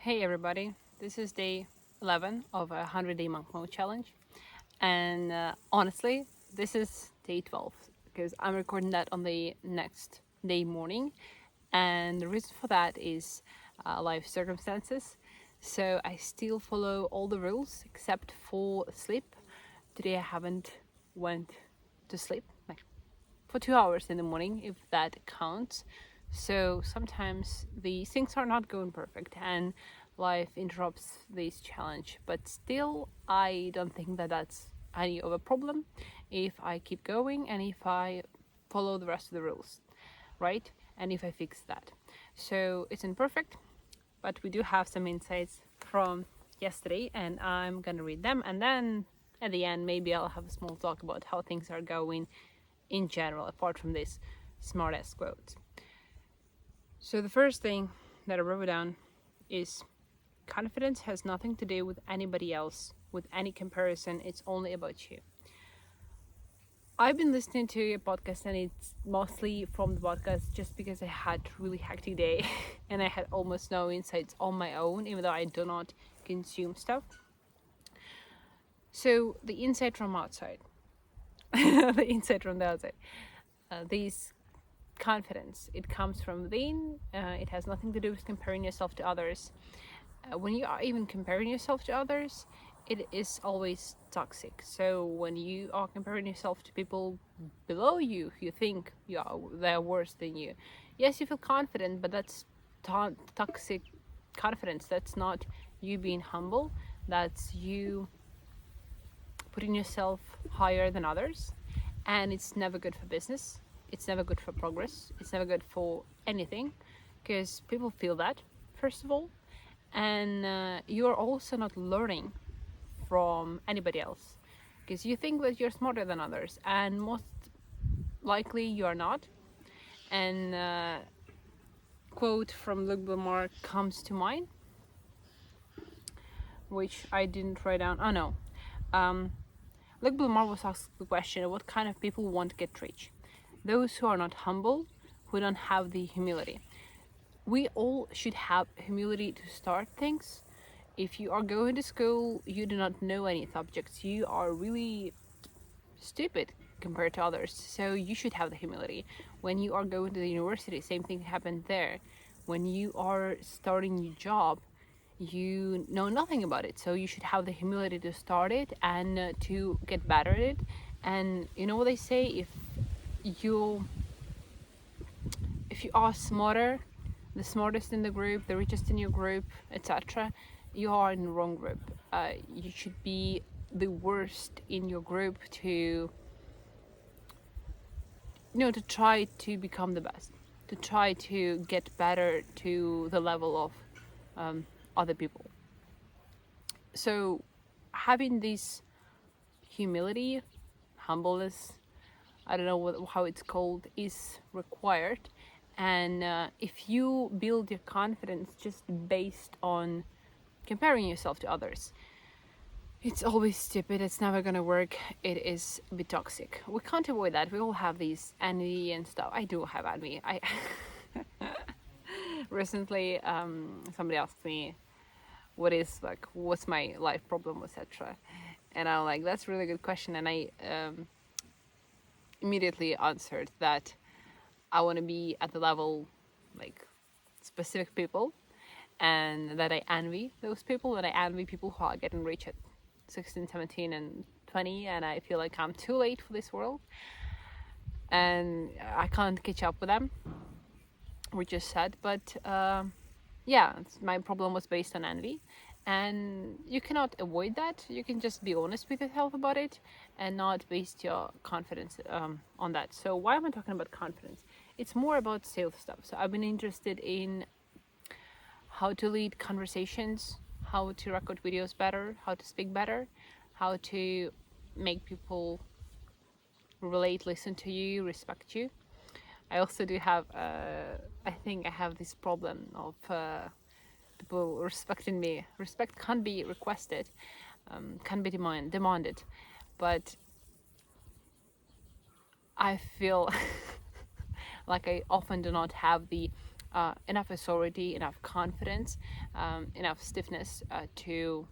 Hey everybody, this is day 11 of a 100-day monk mode challenge, and honestly this is day 12 because I'm recording that on the next day morning, and the reason for that is life circumstances. So I still follow all the rules except for sleep. Today I haven't went to sleep like for 2 hours in the morning, if that counts. So sometimes the things are not going perfect and life interrupts this challenge. But still, I don't think that that's any of a problem if I keep going and if I follow the rest of the rules, right? And if I fix that. So it's imperfect, but we do have some insights from yesterday, and I'm gonna read them, and then at the end maybe I'll have a small talk about how things are going in general, apart from this smartass quote. So the first thing that I wrote down is confidence has nothing to do with anybody else, with any comparison. It's only about you. I've been listening to a podcast, and it's mostly from the podcast just because I had a really hectic day and I had almost no insights on my own, even though I do not consume stuff. So the insight from outside, the insight from the outside. These confidence, it comes from within. It has nothing to do with comparing yourself to others. When you are even comparing yourself to others, it is always toxic. So when you are comparing yourself to people below you, you think they're worse than you. Yes, you feel confident, but that's toxic confidence. That's not you being humble. That's you putting yourself higher than others, and it's never good for business. It's never good for progress. It's never good for anything, because people feel that, first of all, and you're also not learning from anybody else because you think that you're smarter than others, and most likely you are not. And quote from Luke Blamar comes to mind, which I didn't write down. Oh no. Luke Blamar was asked the question, what kind of people want to get rich? Those who are not humble, who don't have the humility. We all should have humility to start things. If you are going to school, you do not know any subjects, you are really stupid compared to others. So you should have the humility. When you are going to the university, same thing happened there. When you are starting your job, you know nothing about it, so you should have the humility to start it and to get better at it. And you know what they say, you if you are smarter, the smartest in the group, the richest in your group, etc., you are in the wrong group. You should be the worst in your group to to try to become the best, to try to get better to the level of other people. So having this humility, humbleness, I don't know how it's called, is required. And if you build your confidence just based on comparing yourself to others, it's always stupid. It's never gonna work. It is a bit toxic. We can't avoid that. We all have these envy and stuff. I do have envy. I recently somebody asked me what's my life problem, etc. And I'm like, that's a really good question. And I immediately answered that I want to be at the level like specific people, and that I envy those people, and I envy people who are getting rich at 16, 17 and 20, and I feel like I'm too late for this world and I can't catch up with them, which is sad. But yeah, my problem was based on envy, and you cannot avoid that. You can just be honest with yourself about it and not base your confidence on that. So why am I talking about confidence? It's more about sales stuff. So I've been interested in how to lead conversations, how to record videos better, how to speak better, how to make people relate, listen to you, respect you. I also do have, I think I have this problem of people respecting me. Respect can't be requested, can be demanded, but I feel like I often do not have the enough authority, enough confidence, enough stiffness to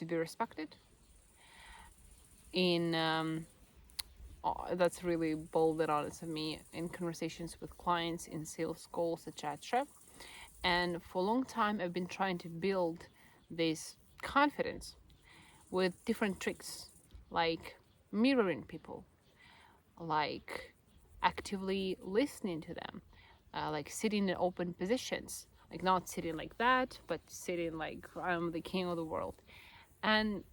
be respected. That's really bold and honest of me in conversations with clients, in sales calls, etc. And for a long time, I've been trying to build this confidence with different tricks, like mirroring people, like actively listening to them, like sitting in open positions, like not sitting like that, but sitting like I'm the king of the world. And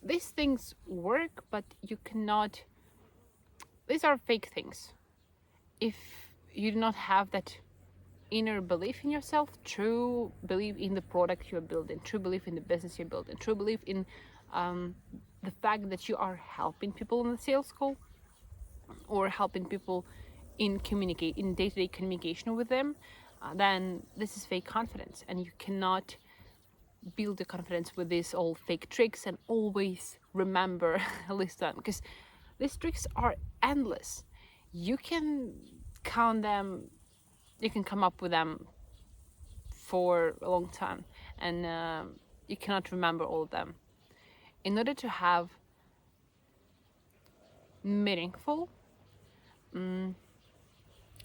these things work, but you cannot, these are fake things. If you do not have that inner belief in yourself, true belief in the product you're building, true belief in the business you're building, true belief in the fact that you are helping people in the sales call or helping people in day-to-day communication with them, then this is fake confidence, and you cannot build the confidence with these all fake tricks and always remember list them, because these tricks are endless. You can count them, you can come up with them for a long time, and you cannot remember all of them. In order to have meaningful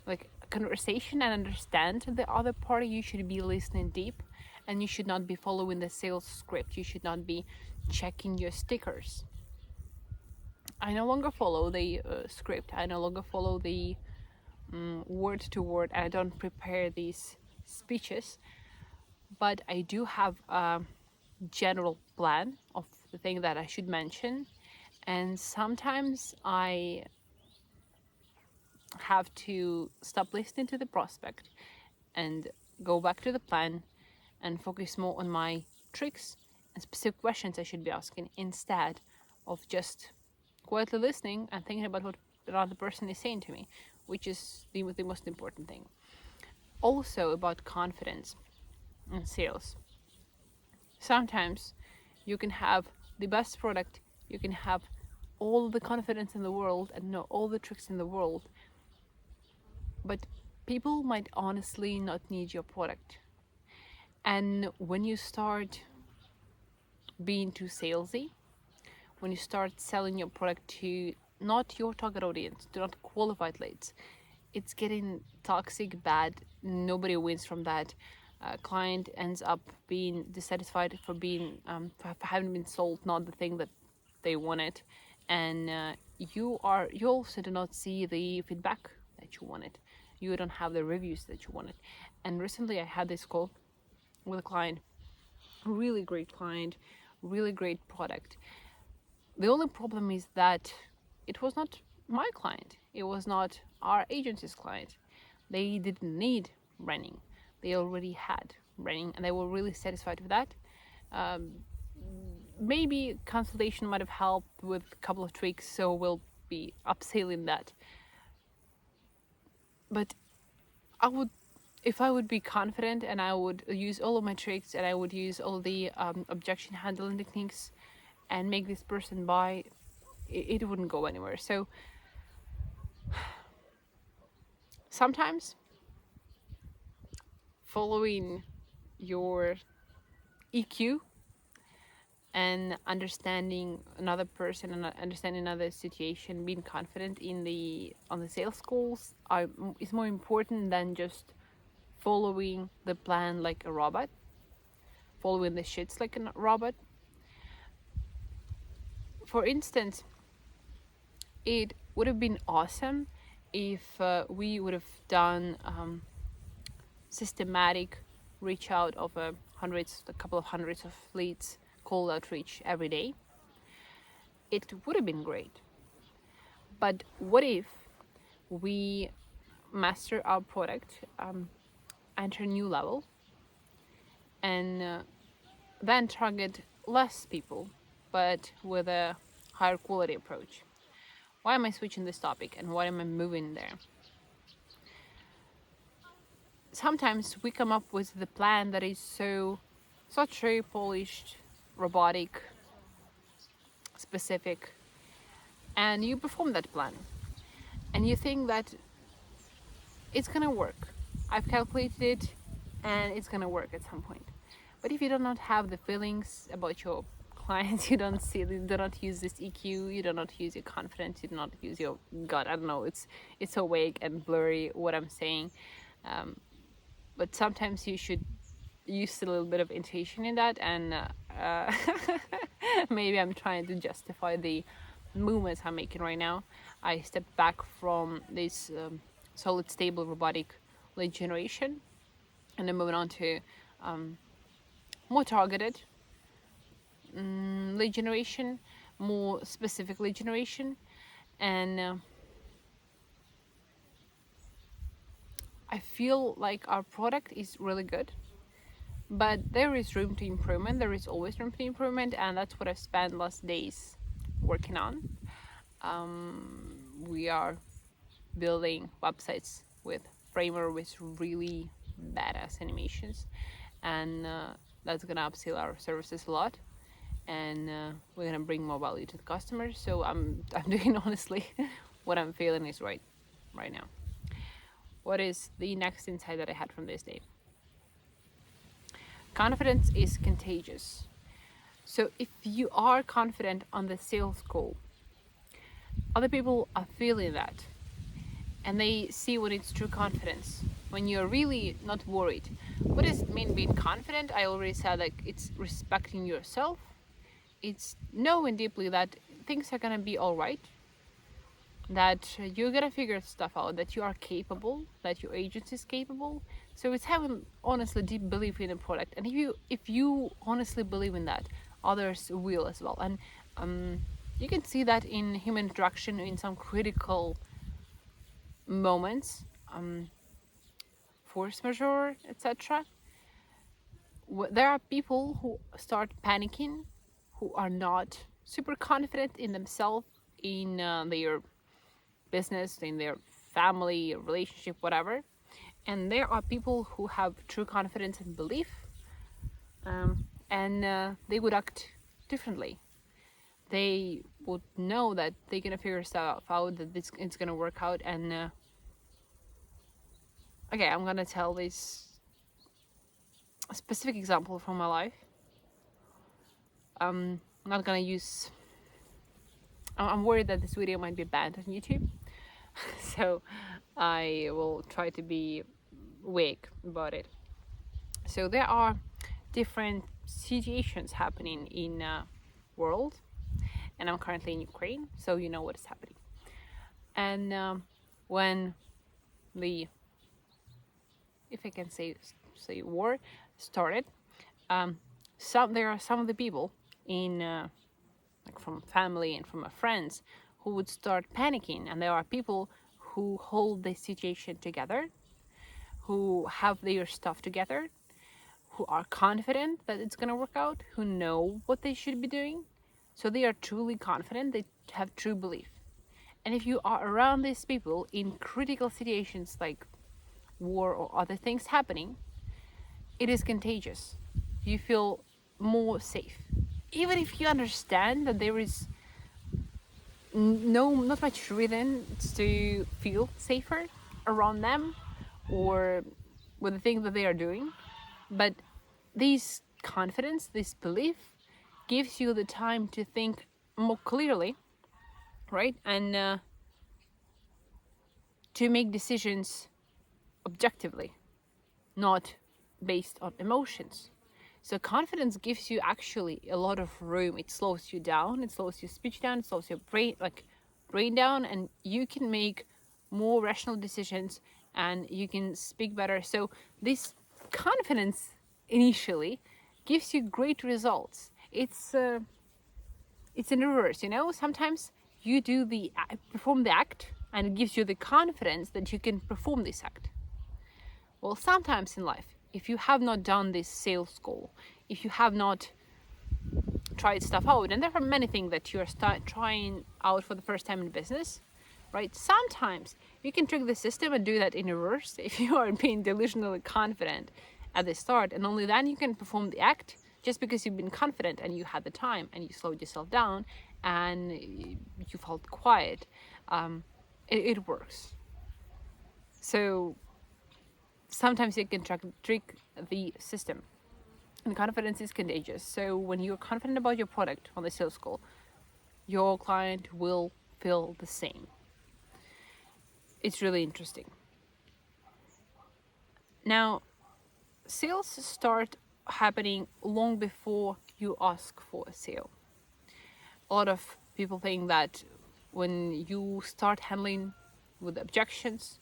like conversation and understand the other party, you should be listening deep, and you should not be following the sales script. You should not be checking your stickers. I no longer follow the script. I no longer follow the word to word. I don't prepare these speeches, but I do have a general plan of the thing that I should mention, and sometimes I have to stop listening to the prospect and go back to the plan and focus more on my tricks and specific questions I should be asking, instead of just quietly listening and thinking about what the other person is saying to me, which is the most important thing. Also about confidence in sales. Sometimes you can have the best product, you can have all the confidence in the world and know all the tricks in the world, but people might honestly not need your product. And when you start being too salesy, when you start selling your product to not your target audience, to not qualified leads, it's getting toxic, bad. Nobody wins from that. Client ends up being dissatisfied for for having been sold not the thing that they wanted, and you also do not see the feedback that you wanted. You don't have the reviews that you wanted. And recently, I had this call with a client, really great client, really great product. The only problem is that it was not my client. It was not our agency's client. They didn't need running. They already had running, and they were really satisfied with that. Maybe consultation might have helped with a couple of tweaks, so we'll be upselling that. But if I would be confident and I would use all of my tricks and I would use all the objection handling techniques and make this person buy, it wouldn't go anywhere. So sometimes following your EQ and understanding another person and understanding another situation, being confident on the sales calls is more important than just following the plan like a robot, following the shits like a robot. For instance, it would have been awesome if we would have done systematic reach out of a couple of hundreds of leads, cold outreach every day. It would have been great. But what if we master our product, enter a new level, and then target less people, but with a higher quality approach? Why am I switching this topic and why am I moving there? Sometimes we come up with the plan that is so true, polished, robotic, specific, and you perform that plan. And you think that it's gonna work. I've calculated it, and it's gonna work at some point. But if you do not have the feelings about your clients, you do not use this EQ, you do not use your confidence, you do not use your gut. I don't know. It's so vague and blurry what I'm saying, but sometimes you should use a little bit of intuition in that. And maybe I'm trying to justify the movements I'm making right now. I stepped back from this solid, stable, robotic lead generation, and then moving on to more targeted lead generation, more specific lead generation. And I feel like our product is really good, but there is room to improvement. There is always room to improvement, and that's what I've spent last days working on. We are building websites with Framer with really badass animations, and that's gonna upsell our services a lot, and we're gonna bring more value to the customers. So I'm doing honestly what I'm feeling is right now. What is the next insight that I had from this day? Confidence is contagious. So if you are confident on the sales goal, other people are feeling that, and they see when it's true confidence, when you're really not worried. What does it mean being confident? I already said, like, it's respecting yourself, it's knowing deeply that things are gonna be all right, that you're gonna figure stuff out, that you are capable, that your agency is capable. So it's having honestly deep belief in the product, and if you honestly believe in that, others will as well. And you can see that in human interaction in some critical moments, force majeure, etc. There are people who start panicking, who are not super confident in themselves, in their business, in their family, relationship, whatever. And there are people who have true confidence and belief, and they would act differently. They would know that they're gonna figure stuff out, that it's gonna work out. And okay, I'm gonna tell this specific example from my life. I'm not gonna use. I'm worried that this video might be banned on YouTube, so I will try to be vague about it. So there are different situations happening in world, and I'm currently in Ukraine, so you know what is happening. And when the, if I can say war started, there are some of the people in like from family and from my friends who would start panicking, and there are people who hold the situation together, who have their stuff together, who are confident that it's gonna work out, who know what they should be doing. So they are truly confident, they have true belief. And if you are around these people in critical situations like war or other things happening, it is contagious. You feel more safe. Even if you understand that there is not much reason to feel safer around them or with the things that they are doing, but this confidence, this belief, gives you the time to think more clearly, right? And to make decisions objectively, not based on emotions. So confidence gives you actually a lot of room. It slows you down, it slows your speech down, it slows your brain down, and you can make more rational decisions and you can speak better. So this confidence initially gives you great results. It's in reverse, you know. Sometimes you perform the act, and it gives you the confidence that you can perform this act. Well, sometimes in life, if you have not done this sales goal, if you have not tried stuff out, and there are many things that you are trying out for the first time in business, right? Sometimes you can trick the system and do that in reverse if you are being delusionally confident at the start, and only then you can perform the act, just because you've been confident and you had the time and you slowed yourself down and you felt quiet. It works. So sometimes you can trick the system. And confidence is contagious. So when you're confident about your product on the sales call, your client will feel the same. It's really interesting. Now, sales start happening long before you ask for a sale. A lot of people think that when you start handling with objections,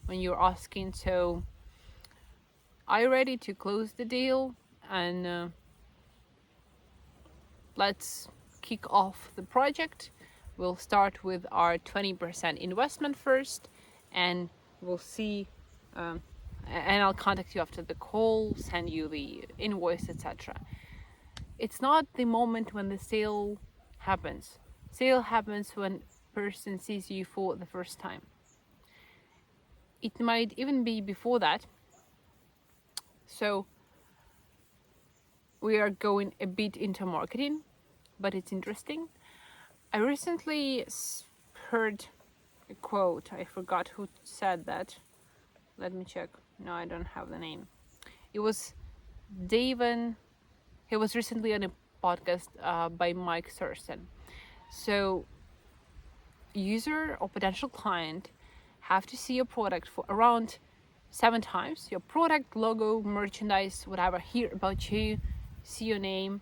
when you're asking, so are you ready to close the deal? And let's kick off the project. We'll start with our 20% investment first, and we'll see. And I'll contact you after the call, send you the invoice, etc. It's not the moment when the sale happens. Sale happens when person sees you for the first time. It might even be before that. So we are going a bit into marketing, but it's interesting. I recently heard a quote. I forgot who said that. Let me check. No, I don't have the name. It was David. He was recently on a podcast by Mike Thurston. So user or potential client have to see your product for around 7 times. Your product, logo, merchandise, whatever, hear about you, see your name.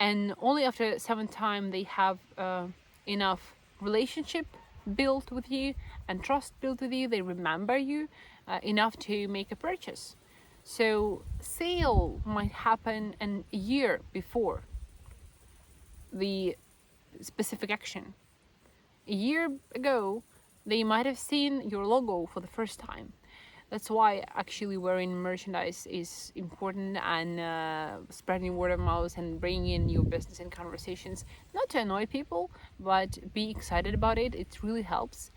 And only after 7 times they have enough relationship built with you and trust built with you. They remember you enough to make a purchase. So sale might happen a year before the specific action. A year ago, they might have seen your logo for the first time. That's why actually wearing merchandise is important, and spreading word of mouth and bringing in your business in conversations, not to annoy people, but be excited about it. It really helps.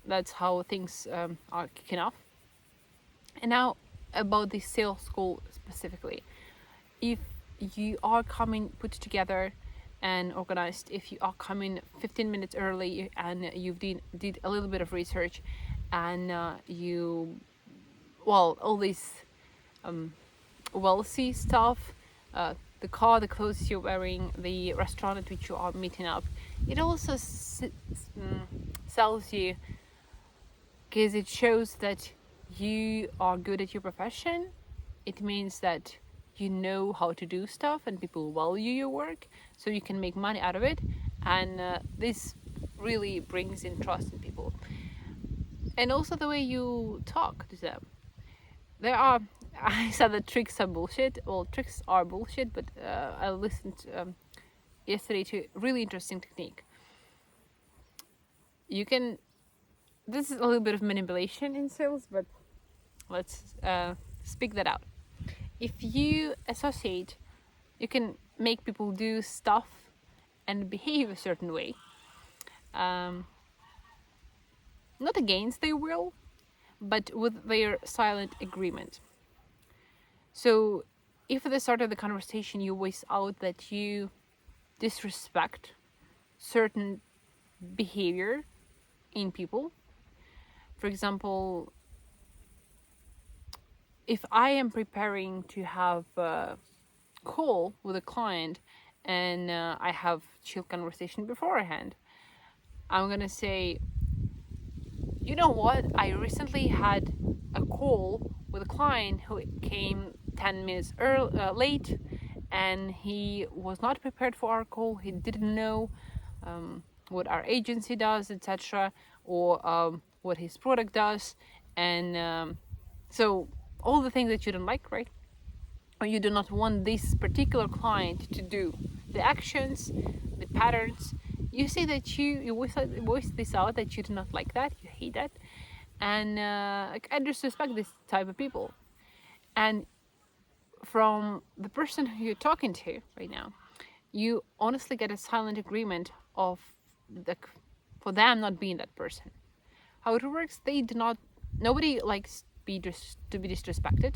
That's how things are kicking off. And now about the sales call specifically. If you are coming put together and organized, if you are coming 15 minutes early and you did a little bit of research, and all this wealthy stuff, the car, the clothes you're wearing, the restaurant at which you are meeting up, it also sells you, because it shows that you are good at your profession. It means that you know how to do stuff and people value your work, so you can make money out of it. And this really brings in trust in people. And also the way you talk to them. I said that tricks are bullshit. Well, tricks are bullshit, but I listened yesterday to a really interesting technique. This is a little bit of manipulation in sales, but let's speak that out. If you associate, you can make people do stuff and behave a certain way, not against their will, but with their silent agreement. So if at the start of the conversation you voice out that you disrespect certain behavior in people, for example, if I am preparing to have a call with a client and I have chill conversation beforehand, I'm gonna say, you know what, I recently had a call with a client who came 10 minutes late, and he was not prepared for our call. He didn't know what our agency does, etc., or what his product does, and so all the things that you don't like, right? Or you do not want this particular client to do, the actions, the patterns. You say that you voice this out, that you do not like that, you hate that, and I disrespect this type of people. And from the person who you're talking to right now, you honestly get a silent agreement of for them not being that person. How it works, nobody likes to be disrespected.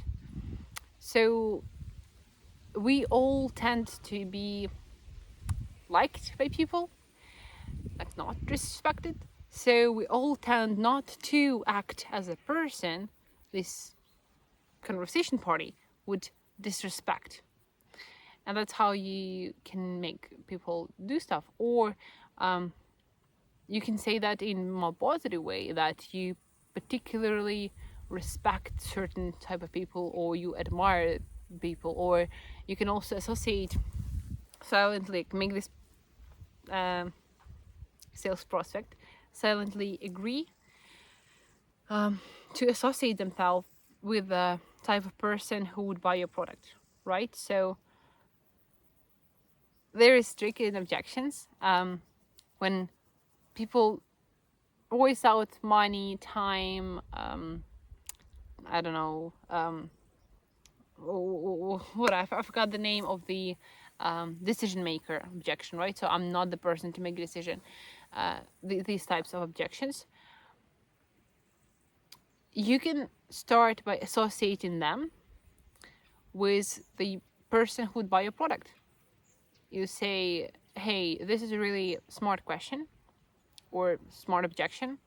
So we all tend to be liked by people, like not disrespected. So we all tend not to act as a person this conversation party would disrespect. And that's how you can make people do stuff. Or you can say that in a more positive way, that you particularly respect certain type of people, or you admire people, or you can also associate silently, make this sales prospect silently agree to associate themselves with the type of person who would buy your product, right? So there is tricky in objections when people voice out money, time, I don't know, what I forgot the name of the decision maker objection, right? So I'm not the person to make a decision. These types of objections, you can start by associating them with the person who would buy your product. You say, hey, this is a really smart question or smart objection.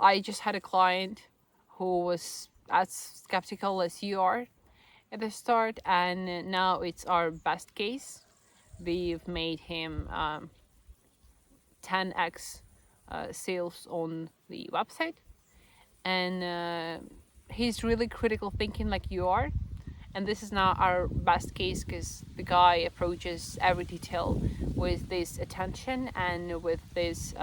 I just had a client who was as skeptical as you are at the start, and now it's our best case. We've made him 10x sales on the website, and he's really critical thinking like you are. And this is now our best case because the guy approaches every detail with this attention and with this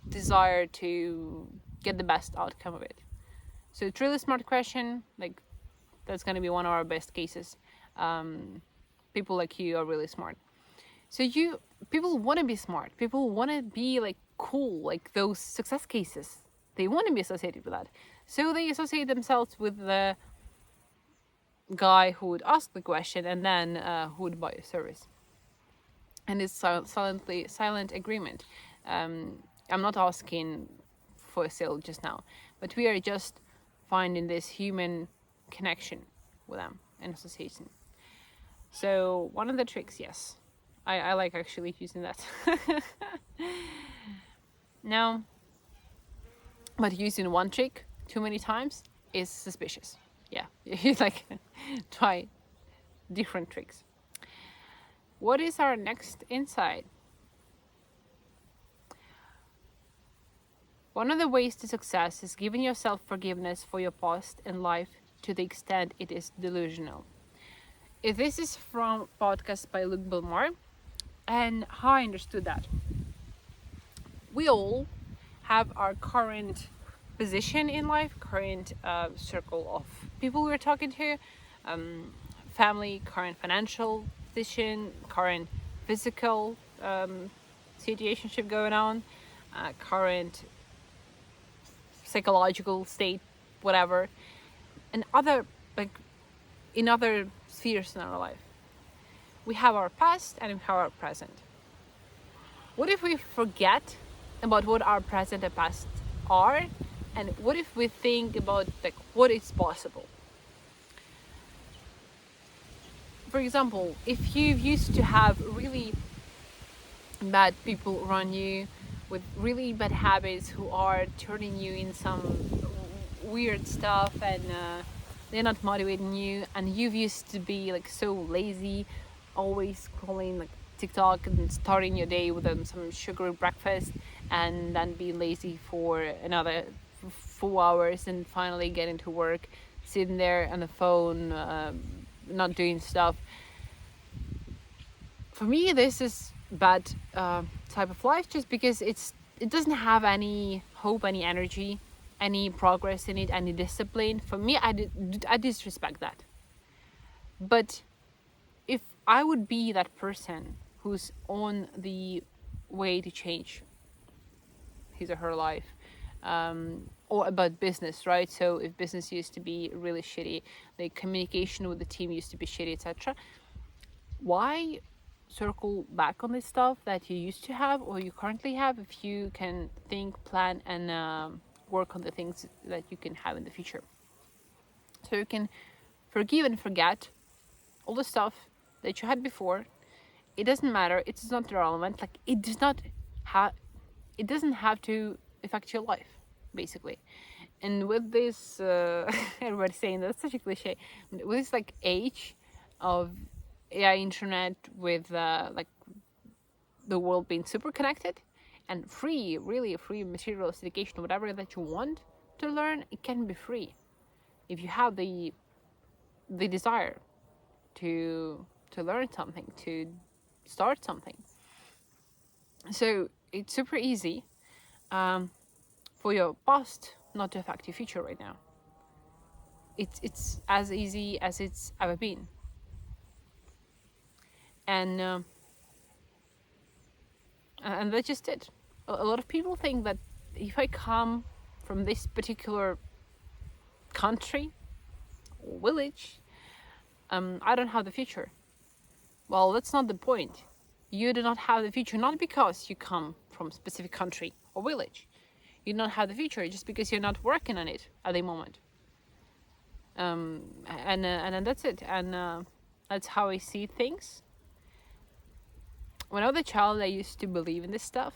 desire to get the best outcome of it. So it's really smart question. Like, that's going to be one of our best cases. People like you are really smart. So people want to be smart. People want to be like cool, like those success cases. They want to be associated with that. So they associate themselves with the guy who would ask the question and then who would buy a service. And it's silent agreement. I'm not asking for a sale just now, but we are just finding this human connection with them and association. So one of the tricks, yes, I like actually using that. Now, but using one trick too many times is suspicious. Yeah, you like try different tricks. What is our next insight? One of the ways to success is giving yourself forgiveness for your past and life to the extent it is delusional. This is from podcast by Luke Bilmar, and how I understood that. We all have our current position in life, current circle of people we're talking to, family, current financial position, current physical situation going on, current psychological state, whatever, and other, like, in other spheres in our life. We have our past and we have our present. What if we forget about what our present and past are, and what if we think about like what is possible? For example, if you used to have really bad people around you with really bad habits who are turning you in some weird stuff, and they're not motivating you, and you used to be like so lazy, always scrolling like TikTok and starting your day with some sugary breakfast, and then be lazy for another 4 hours, and finally getting to work, sitting there on the phone, not doing stuff. For me, this is bad type of life, just because it doesn't have any hope, any energy, any progress in it, any discipline. For me, I disrespect that. But if I would be that person who's on the way to change his or her life, or about business, right? So if business used to be really shitty, the communication with the team used to be shitty, etc., why circle back on this stuff that you used to have or you currently have if you can think, plan, and work on the things that you can have in the future? So you can forgive and forget all the stuff that you had before. It doesn't matter. It's not relevant. Like, it doesn't have to affect your life, basically. And with this, everybody's saying that's such a cliche. With this like age of AI, internet, with like the world being super connected and free, really free materials, education, whatever that you want to learn, it can be free if you have the desire to learn something, to start something. So it's super easy for your past not to affect your future right now. It's as easy as it's ever been. And that's just it. A lot of people think that if I come from this particular country or village, I don't have the future. Well, that's not the point. You do not have the future not because you come from a specific country or village. You do not have the future just because you're not working on it at the moment. And that's it. And that's how I see things. When I was a child, I used to believe in this stuff.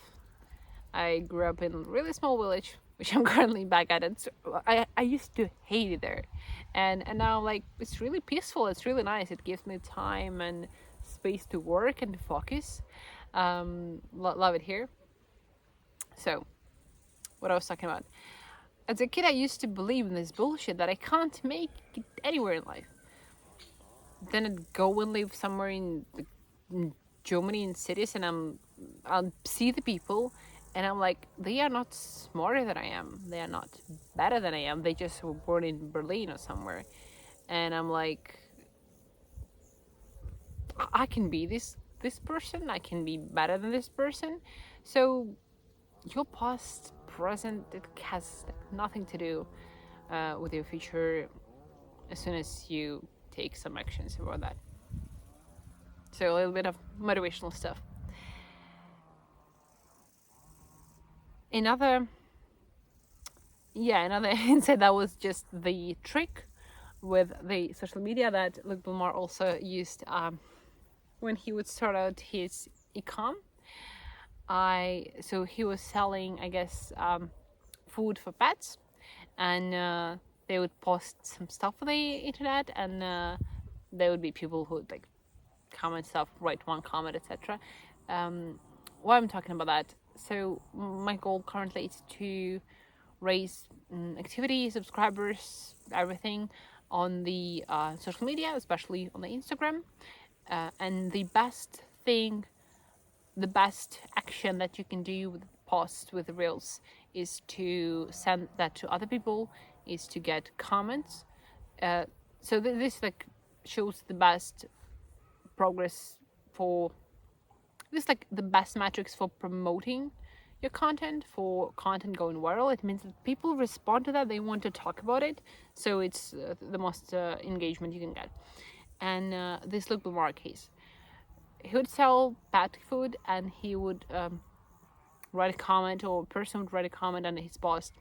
I grew up in a really small village, which I'm currently back at. I used to hate it there. And now, like, it's really peaceful. It's really nice. It gives me time and space to work and to focus. Love it here. So, what I was talking about. As a kid, I used to believe in this bullshit that I can't make it anywhere in life. Then I'd go and live somewhere in Germany, in cities, and I'll see the people, and I'm like, they are not smarter than I am. They are not better than I am. They just were born in Berlin or somewhere. And I'm like, I can be this person. I can be better than this person. So your past, present, it has nothing to do with your future as soon as you take some actions about that. So a little bit of motivational stuff. Another insight that was just the trick with the social media that Luke Bilmar also used when he would start out his e-com. So he was selling, I guess, food for pets, and they would post some stuff on the internet, and there would be people who would like comment stuff, write one comment, etc. Why I'm talking about that? So my goal currently is to raise activity, subscribers, everything on the social media, especially on the Instagram. And the best action that you can do with posts, with reels, is to send that to other people, is to get comments. So this like shows the best progress for this, like the best metrics for promoting your content, for content going viral. It means that people respond to that, they want to talk about it, so it's the most engagement you can get. And this Luke Bilmar case, he would sell pet food, and he would write a comment, or a person would write a comment on his post.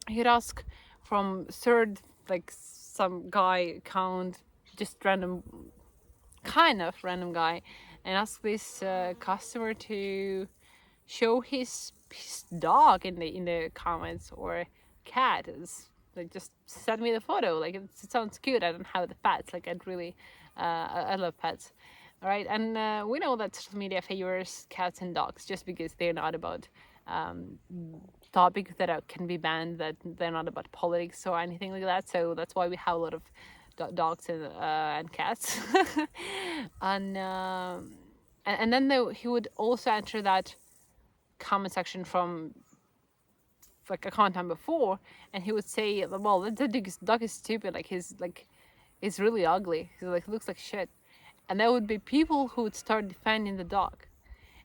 He'd ask from third, like some guy account, just random guy, and ask this customer to show his dog in the comments, or cat. It's like, just send me the photo. Like, it sounds cute. I don't have the pets. Like, I'd really I love pets. All right, and we know that social media favors cats and dogs just because they're not about topics that can be banned, that they're not about politics or anything like that. So that's why we have a lot of dogs and cats. and then he would also enter that comment section from like a content before, and he would say, well, the dog is stupid, like it's really ugly, he like looks like shit. And there would be people who would start defending the dog,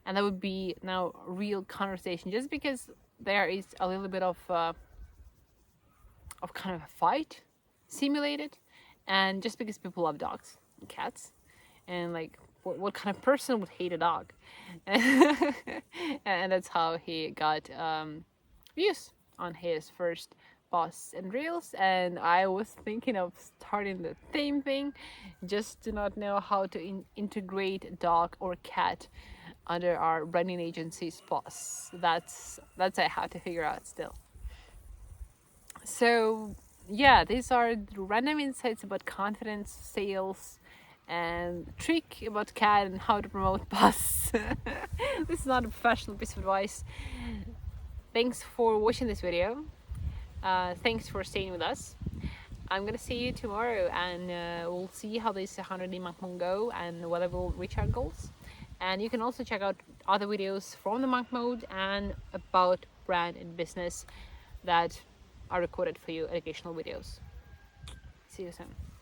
and there would be now real conversation, just because there is a little bit of kind of a fight simulated, and just because people love dogs and cats, and like what kind of person would hate a dog? And that's how he got views on his first posts and reels. And I was thinking of starting the same thing, just do not know how to integrate dog or cat under our branding agency's boss. That's I have to figure out still. So yeah, these are the random insights about confidence, sales, and trick about CAD and how to promote buzz. This is not a professional piece of advice. Thanks for watching this video. Thanks for staying with us. I'm gonna see you tomorrow, and we'll see how this 100-day monk mode go and whether we'll reach our goals. And you can also check out other videos from the monk mode and about brand and business that are recorded for you, educational videos. See you soon.